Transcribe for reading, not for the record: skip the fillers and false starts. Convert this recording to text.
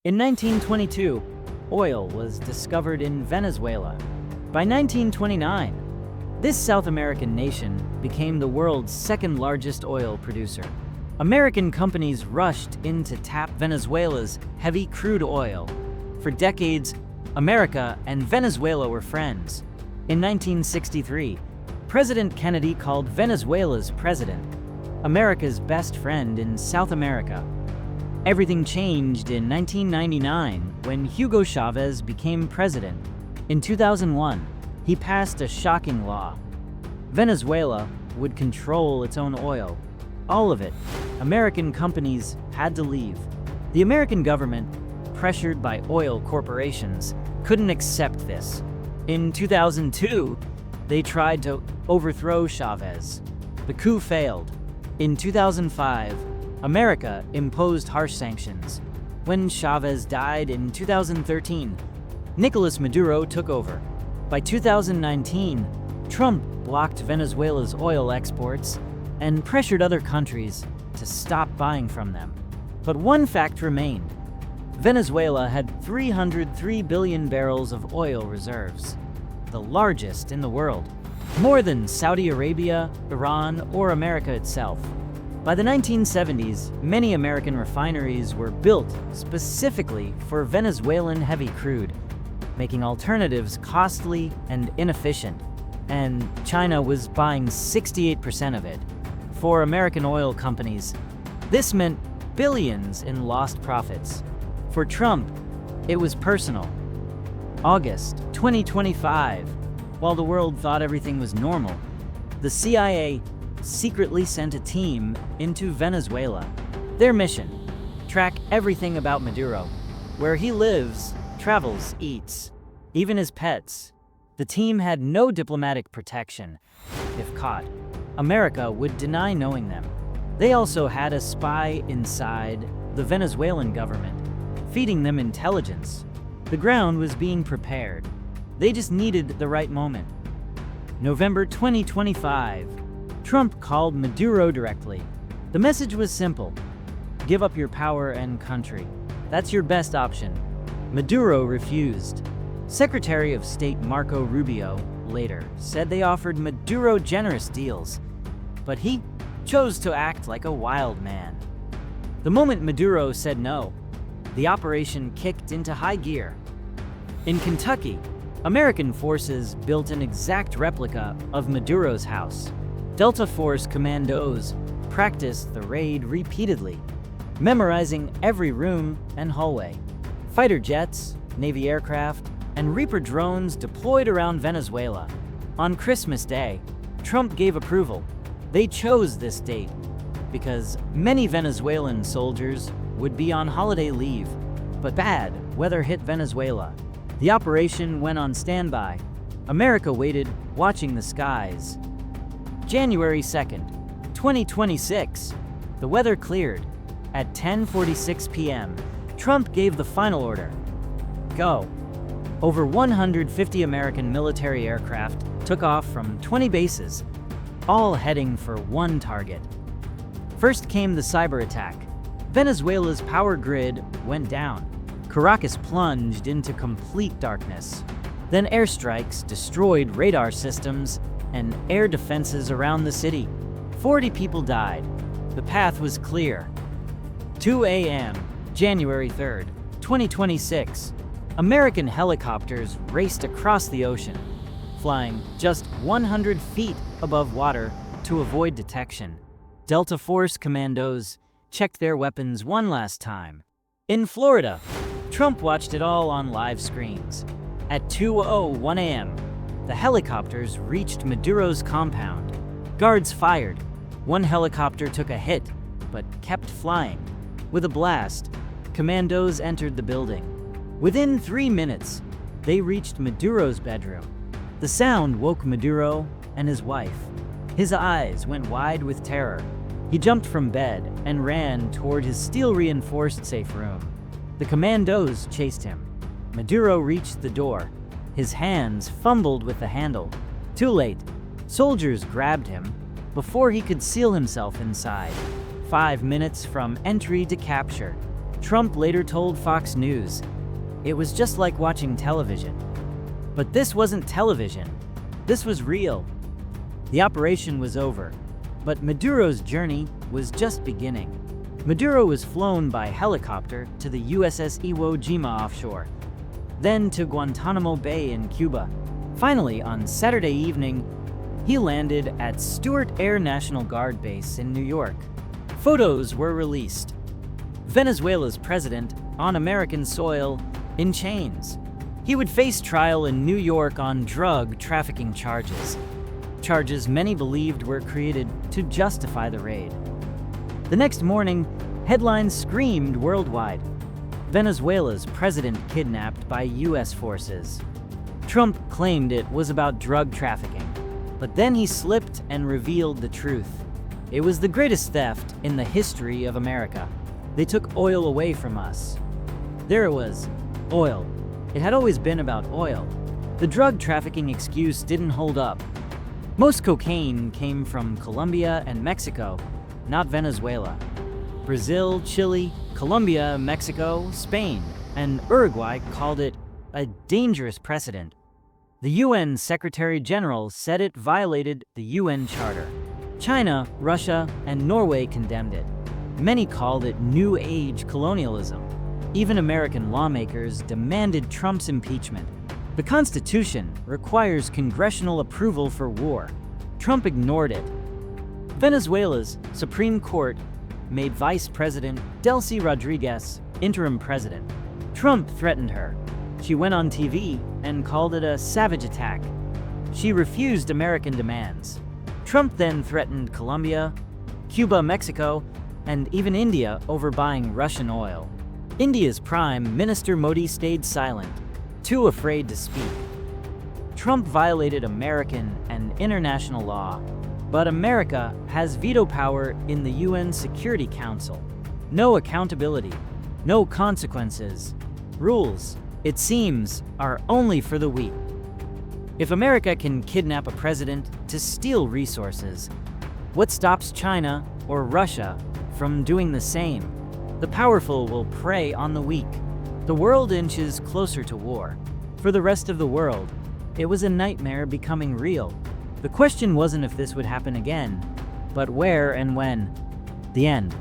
In 1922, oil was discovered in Venezuela. By 1929, this South American nation became the world's second largest oil producer. American companies rushed in to tap Venezuela's heavy crude oil. For decades, America and Venezuela were friends. In 1963, President Kennedy called Venezuela's president America's best friend in South America. Everything changed in 1999 when Hugo Chavez became president. In 2001, he passed a shocking law. Venezuela would control its own oil. All of it. American companies had to leave. The American government, pressured by oil corporations, couldn't accept this. In 2002, they tried to overthrow Chavez. The coup failed. In 2005, America imposed harsh sanctions. When Chavez died in 2013, Nicolás Maduro took over. By 2019, Trump blocked Venezuela's oil exports and pressured other countries to stop buying from them. But one fact remained. Venezuela had 303 billion barrels of oil reserves, the largest in the world, more than Saudi Arabia, Iran, or America itself. By the 1970s, many American refineries were built specifically for Venezuelan heavy crude, making alternatives costly and inefficient, and China was buying 68% of it. For American oil companies, this meant billions in lost profits. For Trump, it was personal. August 2025, while the world thought everything was normal, the CIA secretly sent a team into Venezuela. Their mission: track everything about Maduro, where he lives, travels, eats, even his pets. The team had no diplomatic protection. If caught, America would deny knowing them. They also had a spy inside the Venezuelan government, feeding them intelligence. The ground was being prepared. They just needed the right moment. November 2025, Trump called Maduro directly. The message was simple: give up your power and country. That's your best option. Maduro refused. Secretary of State Marco Rubio later said they offered Maduro generous deals, but he chose to act like a wild man. The moment Maduro said no, the operation kicked into high gear. In Kentucky, American forces built an exact replica of Maduro's house. Delta Force Commandos practiced the raid repeatedly, memorizing every room and hallway. Fighter jets, Navy aircraft, and Reaper drones deployed around Venezuela. On Christmas Day, Trump gave approval. They chose this date because many Venezuelan soldiers would be on holiday leave, but bad weather hit Venezuela. The operation went on standby. America waited, watching the skies. January 2nd, 2026, the weather cleared. At 10:46 p.m., Trump gave the final order: go. Over 150 American military aircraft took off from 20 bases, all heading for one target. First came the cyber attack. Venezuela's power grid went down. Caracas plunged into complete darkness. Then airstrikes destroyed radar systems and air defenses around the city. 40 people died. The path was clear. 2 a.m., January 3rd, 2026. American helicopters raced across the ocean, flying just 100 feet above water to avoid detection. Delta Force Commandos checked their weapons one last time. In Florida, Trump watched it all on live screens. At 2:01 a.m., the helicopters reached Maduro's compound. Guards fired. One helicopter took a hit, but kept flying. With a blast, Commandos entered the building. Within 3 minutes, they reached Maduro's bedroom. The sound woke Maduro and his wife. His eyes went wide with terror. He jumped from bed and ran toward his steel-reinforced safe room. The Commandos chased him. Maduro reached the door. His hands fumbled with the handle. Too late. Soldiers grabbed him before he could seal himself inside. 5 minutes from entry to capture. Trump later told Fox News, "It was just like watching television." But this wasn't television. This was real. The operation was over, but Maduro's journey was just beginning. Maduro was flown by helicopter to the USS Iwo Jima offshore, then to Guantanamo Bay in Cuba. Finally, on Saturday evening, he landed at Stewart Air National Guard Base in New York. Photos were released. Venezuela's president on American soil in chains. He would face trial in New York on drug trafficking charges. Charges many believed were created to justify the raid. The next morning, headlines screamed worldwide. Venezuela's president kidnapped by US forces. Trump claimed it was about drug trafficking, but then he slipped and revealed the truth. It was the greatest theft in the history of America. They took oil away from us. There it was, oil. It had always been about oil. The drug trafficking excuse didn't hold up. Most cocaine came from Colombia and Mexico, not Venezuela. Brazil, Chile, Colombia, Mexico, Spain, and Uruguay called it a dangerous precedent. The UN Secretary General said it violated the UN Charter. China, Russia, and Norway condemned it. Many called it New Age colonialism. Even American lawmakers demanded Trump's impeachment. The Constitution requires congressional approval for war. Trump ignored it. Venezuela's Supreme Court made Vice President Delcy Rodriguez interim president. Trump threatened her. She went on TV and called it a savage attack. She refused American demands. Trump then threatened Colombia, Cuba, Mexico, and even India over buying Russian oil. India's Prime Minister Modi stayed silent, too afraid to speak. Trump violated American and international law, but America has veto power in the UN Security Council. No accountability, no consequences. Rules, it seems, are only for the weak. If America can kidnap a president to steal resources, what stops China or Russia from doing the same? The powerful will prey on the weak. The world inches closer to war. For the rest of the world, it was a nightmare becoming real. The question wasn't if this would happen again, but where and when. The end.